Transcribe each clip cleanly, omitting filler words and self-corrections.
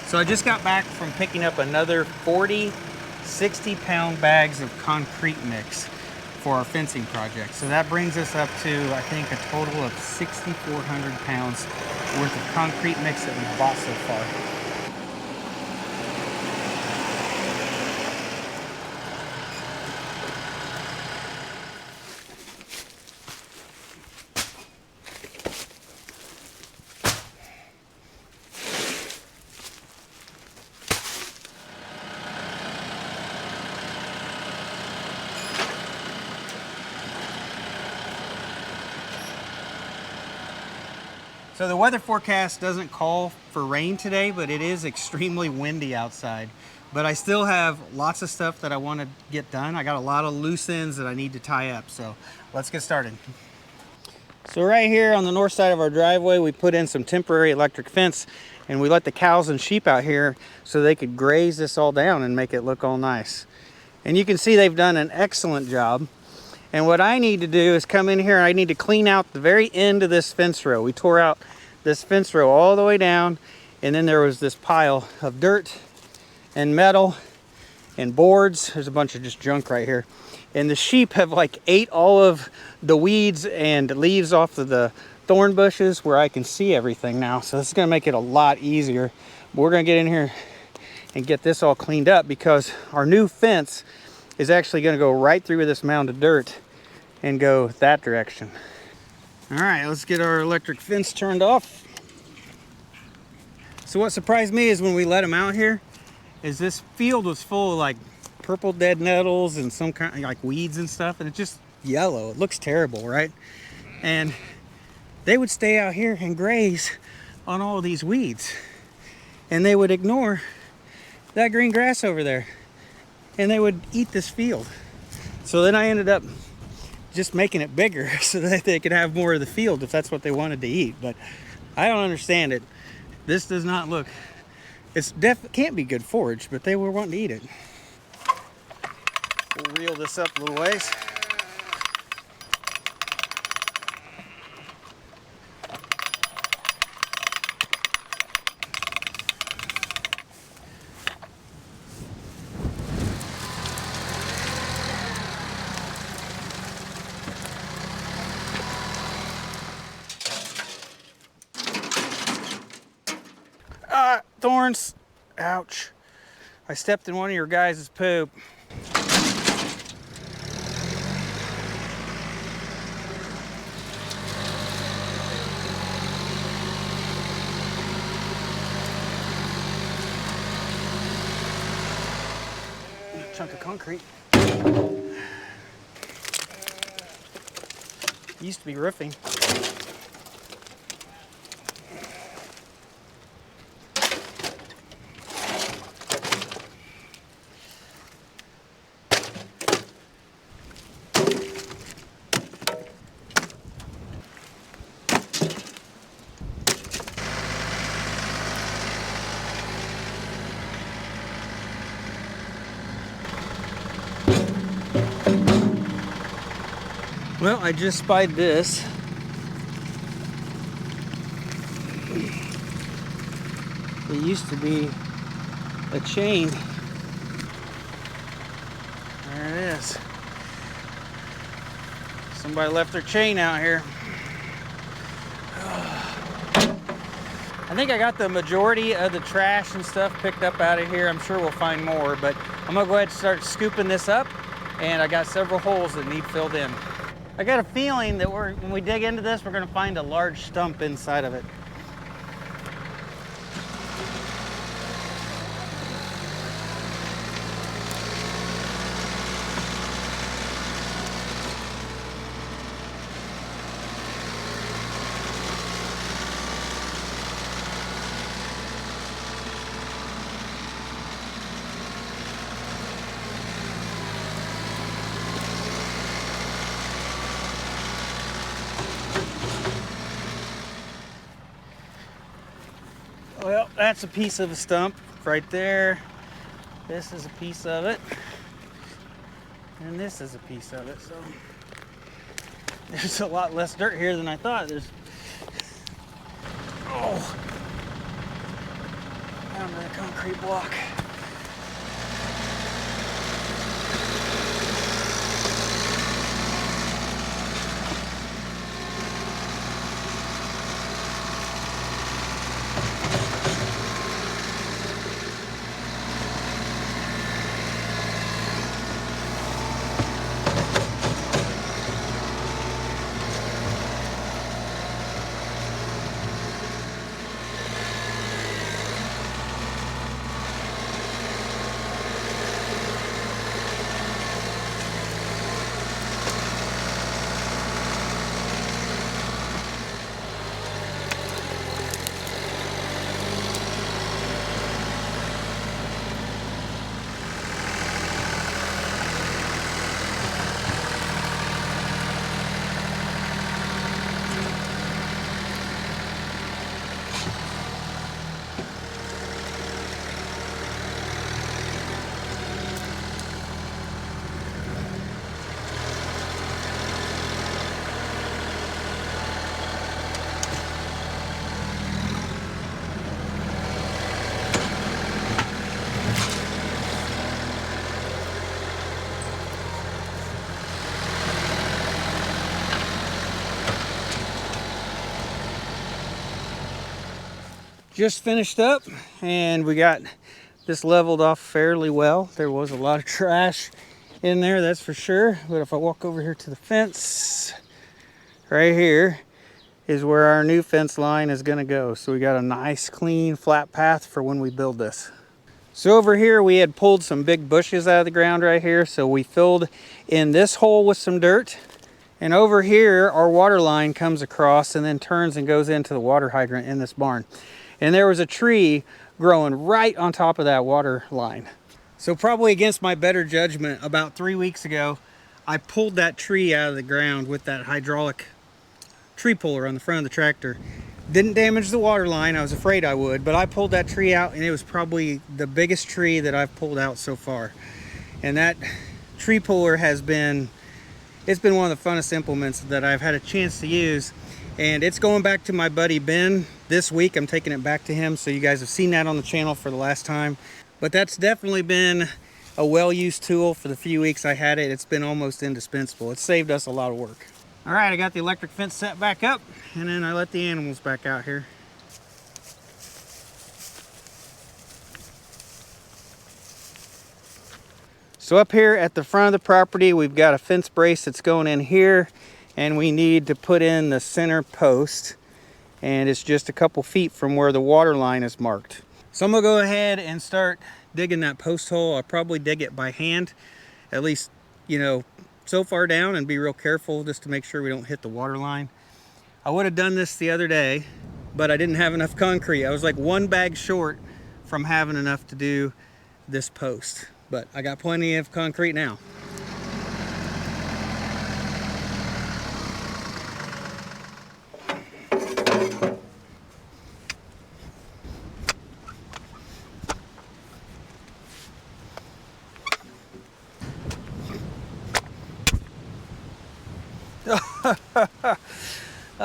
So I just got back from picking up another 40 60-pound bags of concrete mix for our fencing project. So that brings us up to, I think, a total of 6,400 pounds worth of concrete mix that we've bought so far. So the weather forecast doesn't call for rain today, but it is extremely windy outside. But I still have lots of stuff that I want to get done. I got a lot of loose ends that I need to tie up, so let's get started. So right here on the north side of our driveway, we put in some temporary electric fence, and we let the cows and sheep out here so they could graze this all down and make it look all nice. And you can see they've done an excellent job. And what I need to do is come in here and I need to clean out the very end of this fence row. We tore out this fence row all the way down, and then there was this pile of dirt and metal and boards. There's a bunch of just junk right here. And the sheep have like ate all of the weeds and leaves off of the thorn bushes where I can see everything now. So this is gonna make it a lot easier. But we're gonna get in here and get this all cleaned up because our new fence is actually gonna go right through this mound of dirt and go that direction. All right, let's get our electric fence turned off. So what surprised me is when we let them out here, is this field was full of like purple dead nettles and some kind of like weeds and stuff, and it's just yellow. It looks terrible, right? And they would stay out here and graze on all of these weeds, and they would ignore that green grass over there, and they would eat this field. So then I ended up just making it bigger so that they could have more of the field if that's what they wanted to eat. But I don't understand it. This does not look, can't be good forage, but they were wanting to eat it. We'll reel this up a little ways. Thorns. Ouch. I stepped in one of your guys' poop. A chunk of concrete. Used to be roofing. Well, I just spied this. It used to be a chain. There it is. Somebody left their chain out here. I think I got the majority of the trash and stuff picked up out of here. I'm sure we'll find more, but I'm gonna go ahead and start scooping this up, and I got several holes that need filled in. I got a feeling that when we dig into this, we're gonna find a large stump inside of it. Well, that's a piece of the stump right there. This is a piece of it. And this is a piece of it. So there's a lot less dirt here than I thought. Oh. down to the concrete block. Just finished up and we got this leveled off fairly well. There was a lot of trash in there, that's for sure. But if I walk over here to the fence, right here is where our new fence line is gonna go. So we got a nice clean flat path for when we build this. So over here we had pulled some big bushes out of the ground right here. So we filled in this hole with some dirt. And over here our water line comes across and then turns and goes into the water hydrant in this barn. And there was a tree growing right on top of that water line. So probably against my better judgment, about 3 weeks ago, I pulled that tree out of the ground with that hydraulic tree puller on the front of the tractor. Didn't damage the water line, I was afraid I would, but I pulled that tree out and it was probably the biggest tree that I've pulled out so far. And that tree puller has been, it's been one of the funnest implements that I've had a chance to use. And it's going back to my buddy Ben this week. I'm taking it back to him, so you guys have seen that on the channel for the last time. But that's definitely been a well-used tool for the few weeks I had it. It's been almost indispensable. It's saved us a lot of work. All right, I got the electric fence set back up, and then I let the animals back out here. So up here at the front of the property, we've got a fence brace that's going in here, and we need to put in the center post, and it's just a couple feet from where the water line is marked. So I'm gonna go ahead and start digging that post hole. I'll probably dig it by hand, at least, you know, so far down, and be real careful just to make sure we don't hit the water line. I would have done this the other day, but I didn't have enough concrete. I was like one bag short from having enough to do this post, but I got plenty of concrete now.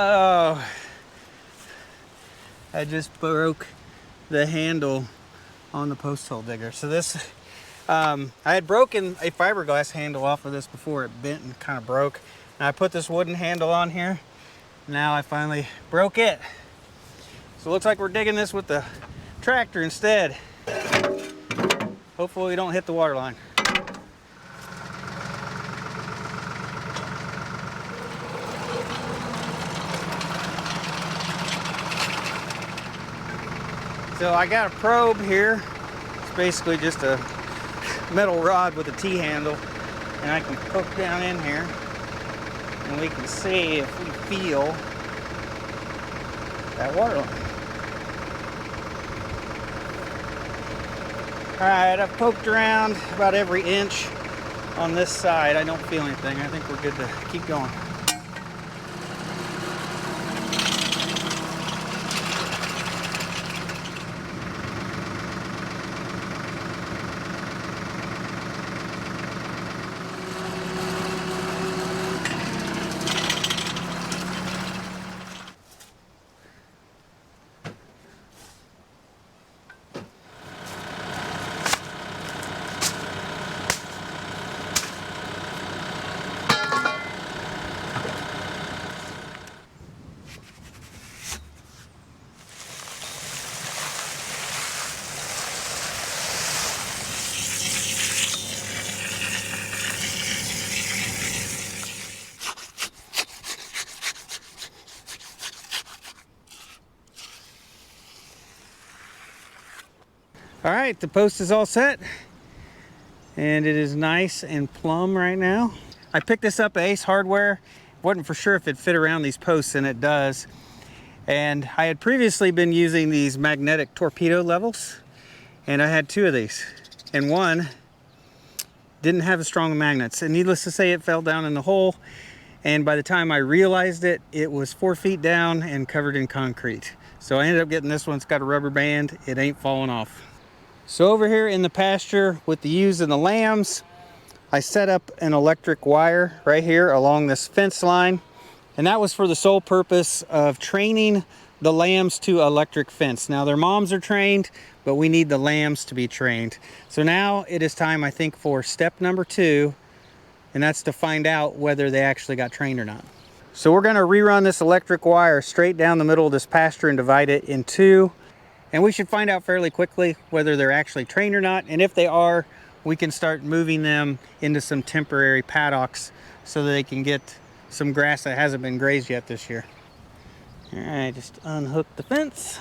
Oh, I just broke the handle on the post hole digger. So this, I had broken a fiberglass handle off of this before. It bent and kind of broke. And I put this wooden handle on here. Now I finally broke it. So it looks like we're digging this with the tractor instead. Hopefully we don't hit the water line. So I got a probe here. It's basically just a metal rod with a T-handle, and I can poke down in here and we can see if we feel that water line. All right, I've poked around about every inch on this side. I don't feel anything. I think we're good to keep going. All right, the post is all set and it is nice and plumb right now. I picked this up at Ace Hardware. Wasn't for sure if it fit around these posts, and it does. And I had previously been using these magnetic torpedo levels, and I had 2 of these, and one didn't have as strong magnets, and needless to say, it fell down in the hole. And by the time I realized it, it was 4 feet down and covered in concrete. So I ended up getting this one. It's got a rubber band. It ain't falling off. So over here in the pasture with the ewes and the lambs, I set up an electric wire right here along this fence line. And that was for the sole purpose of training the lambs to electric fence. Now their moms are trained, but we need the lambs to be trained. So now it is time, I think, for step number 2, and that's to find out whether they actually got trained or not. So we're gonna rerun this electric wire straight down the middle of this pasture and divide it in 2. And we should find out fairly quickly whether they're actually trained or not. And if they are, we can start moving them into some temporary paddocks so that they can get some grass that hasn't been grazed yet this year. All right, just unhook the fence.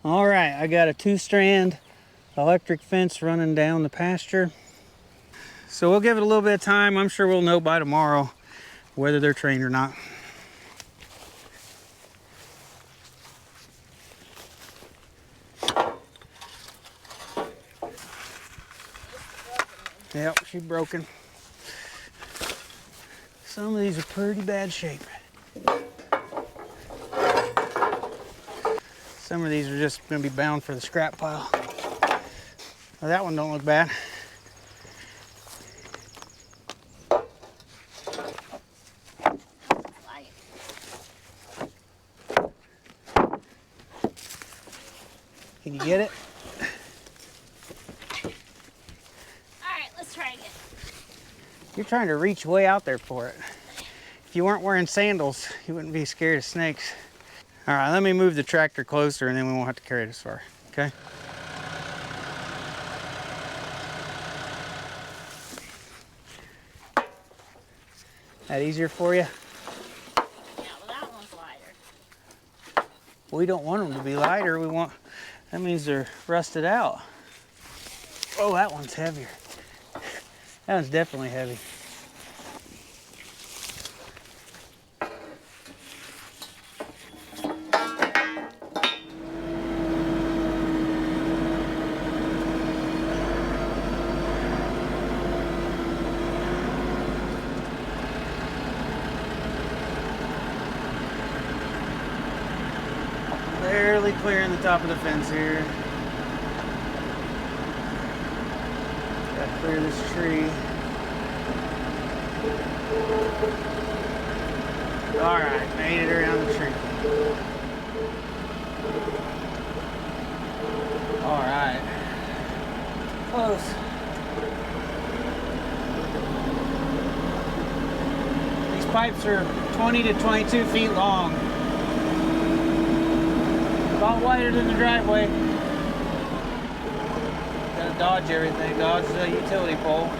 All right, I got a 2-strand electric fence running down the pasture. So we'll give it a little bit of time. I'm sure we'll know by tomorrow whether they're trained or not. Yep, she's broken. Some of these are pretty bad shape. Some of these are just gonna be bound for the scrap pile. Well, that one don't look bad. Can you get it? All right, let's try again. You're trying to reach way out there for it. If you weren't wearing sandals, you wouldn't be scared of snakes. All right, let me move the tractor closer and then we won't have to carry it as far, okay? That easier for you? Yeah, well, that one's lighter. We don't want them to be lighter. That means they're rusted out. Oh, that one's heavier. That one's definitely heavy. Barely clearing the top of the fence here. Gotta clear this tree. All right, made it around the tree. All right, close. These pipes are 20 to 22 feet long. About wider than the driveway. Gotta dodge everything, dodge the utility pole.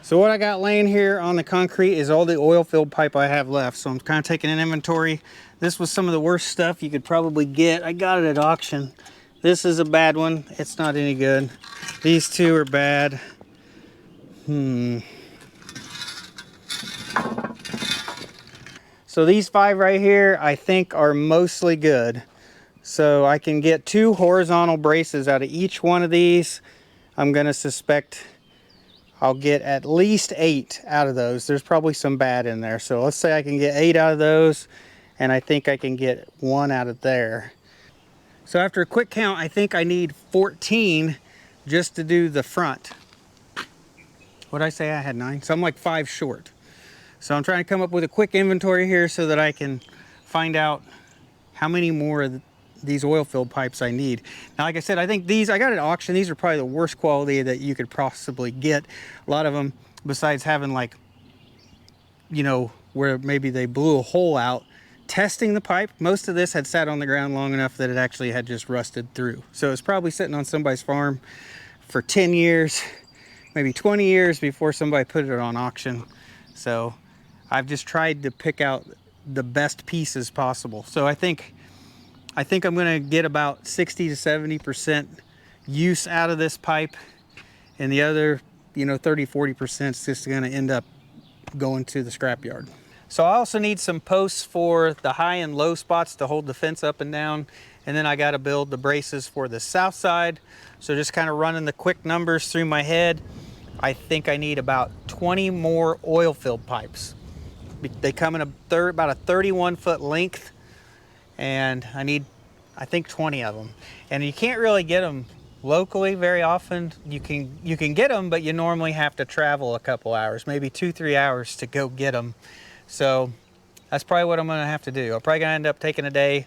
So what I got laying here on the concrete is all the oil filled pipe I have left. So I'm kind of taking an inventory. This was some of the worst stuff you could probably get. I got it at auction. This is a bad one. It's not any good. These 2 are bad. So these 5 right here, I think are mostly good. So I can get 2 horizontal braces out of each one of these. I'm gonna suspect I'll get at least 8 out of those. There's probably some bad in there. So let's say I can get 8 out of those, and I think I can get 1 out of there. So after a quick count, I think I need 14 just to do the front. What'd I say? I had 9? So I'm like 5 short. So I'm trying to come up with a quick inventory here so that I can find out how many more these oil filled pipes I need. Now, like I said, I think these, I got at auction, these are probably the worst quality that you could possibly get. A lot of them, besides having like, you know, where maybe they blew a hole out testing the pipe, most of this had sat on the ground long enough that it actually had just rusted through. So it's probably sitting on somebody's farm for 10 years, maybe 20 years before somebody put it on auction. So I've just tried to pick out the best pieces possible. So I think I'm gonna get about 60 to 70% use out of this pipe, and the other, you know, 30-40% is just gonna end up going to the scrapyard. So I also need some posts for the high and low spots to hold the fence up and down, and then I got to build the braces for the south side. So just kind of running the quick numbers through my head, I think I need about 20 more oil filled pipes. They come in about a 31-foot length, and I need, I think, 20 of them. And you can't really get them locally very often. You can get them, but you normally have to travel a couple hours, maybe 2-3 hours to go get them. So that's probably what I'm gonna have to do. I'm probably gonna end up taking a day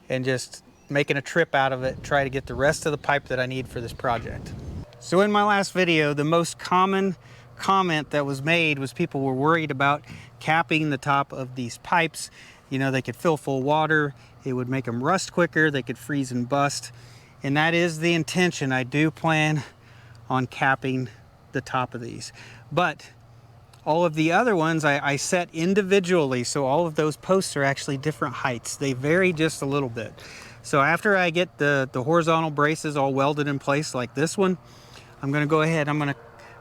and just making a trip out of it, try to get the rest of the pipe that I need for this project. So in my last video, the most common comment that was made was people were worried about capping the top of these pipes. You know, they could fill full water, it would make them rust quicker, they could freeze and bust. And that is the intention. I do plan on capping the top of these. But all of the other ones I set individually, so all of those posts are actually different heights. They vary just a little bit. So after I get the horizontal braces all welded in place like this one, I'm gonna go ahead, I'm gonna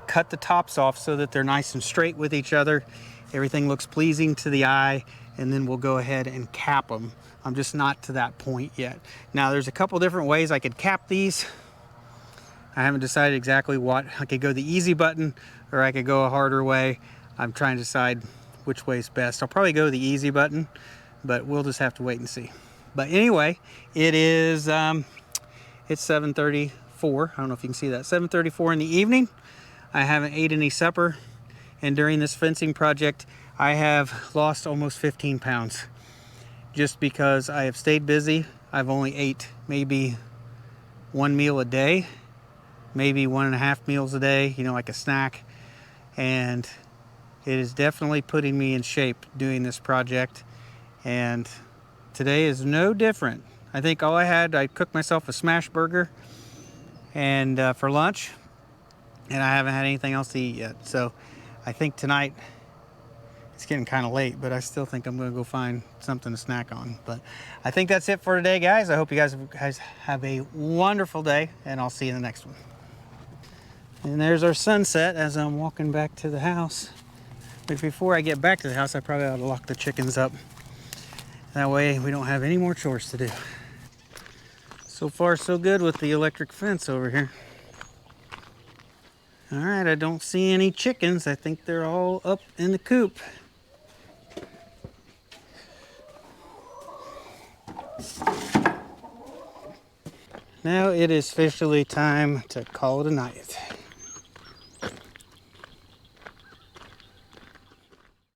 cut the tops off so that they're nice and straight with each other. Everything looks pleasing to the eye, and then we'll go ahead and cap them. I'm just not to that point yet. Now there's a couple different ways I could cap these. I haven't decided exactly what. I could go the easy button, or I could go a harder way. I'm trying to decide which way is best. I'll probably go the easy button, but we'll just have to wait and see. But anyway, it is, it's 7:34. I don't know if you can see that. 7:34 in the evening. I haven't ate any supper, and during this fencing project, I have lost almost 15 pounds. Just because I have stayed busy. I've only ate maybe one meal a day, maybe 1.5 meals a day, you know, like a snack. And it is definitely putting me in shape doing this project. And today is no different. I think all I cooked myself a smash burger and for lunch, and I haven't had anything else to eat yet. So I think tonight, it's getting kind of late, but I still think I'm gonna go find something to snack on. But I think that's it for today, guys. I hope you guys have a wonderful day, and I'll see you in the next one. And there's our sunset as I'm walking back to the house. But before I get back to the house, I probably ought to lock the chickens up. That way we don't have any more chores to do. So far, so good with the electric fence over here. All right, I don't see any chickens. I think they're all up in the coop. Now it is officially time to call it a night.